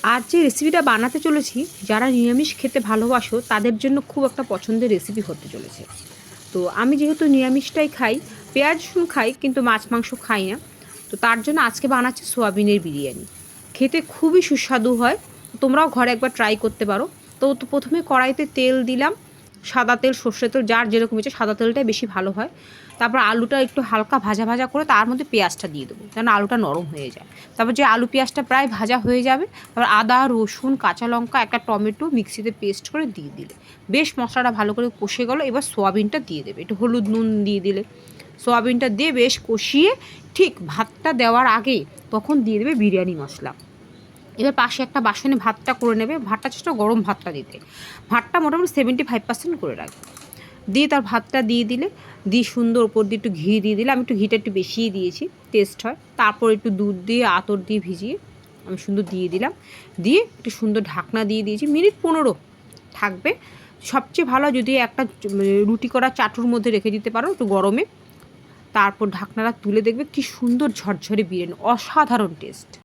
আর যে রেসিপিটা বানাতে চলেছি, যারা নিরামিষ খেতে ভালোবাসো তাদের জন্য খুব একটা পছন্দের রেসিপি হতে চলেছে। তো আমি যেহেতু নিরামিষটাই খাই, পেঁয়াজ রসুন খাই কিন্তু মাছ মাংস খাই না। তো তার জন্য আজকে বানাচ্ছি সোয়াবিনের বিরিয়ানি। খেতে খুবই সুস্বাদু হয়। তোমরাও ঘরে একবার ট্রাই করতে পারো। তো প্রথমে কড়াইতে তেল দিলাম, সাদা তেল, সর্ষের তেল, যার যেরকম ইচ্ছে, সাদা তেলটাই বেশি ভালো হয়। তারপর আলুটা একটু হালকা ভাজা ভাজা করে তার মধ্যে পেঁয়াজটা দিয়ে দেবো, যেন আলুটা নরম হয়ে যায়। তারপর যে আলু পেঁয়াজটা প্রায় ভাজা হয়ে যাবে, তারপর আদা রসুন কাঁচা লঙ্কা একটা টমেটো মিক্সিতে পেস্ট করে দিয়ে দিলে বেশ মশলাটা ভালো করে কষে গেলো। এবার সোয়াবিনটা দিয়ে দেবে, একটু হলুদ নুন দিয়ে দিলে সোয়াবিনটা দিয়ে বেশ কষিয়ে ঠিক ভাতটা দেওয়ার আগে তখন দিয়ে দেবে বিরিয়ানি মশলা। এবার পাশে একটা বাসনে ভাতটা করে নেবে, ভাতটা চেষ্টা গরম ভাতটা দিতে, ভাতটা মোটামুটি 75% করে রাখবে। দিয়ে তার ভাতটা দিয়ে দিলে, দিয়ে সুন্দর ওপর দিয়ে একটু ঘি দিয়ে দিলে, আমি একটু ঘিটা একটু বেশিই দিয়েছি, টেস্ট হয়। তারপর একটু দুধ দিয়ে আতর দিয়ে ভিজিয়ে আমি সুন্দর দিয়ে দিলাম, দিয়ে একটু সুন্দর ঢাকনা দিয়ে দিয়েছি, মিনিট 15 থাকবে। সবচেয়ে ভালো যদি একটা রুটি করা চাটুর মধ্যে রেখে দিতে পারো একটু গরমে, তারপর ঢাকনাটা তুলে দেখবে কি সুন্দর ঝরঝরে বিরিয়ানি, অসাধারণ টেস্ট।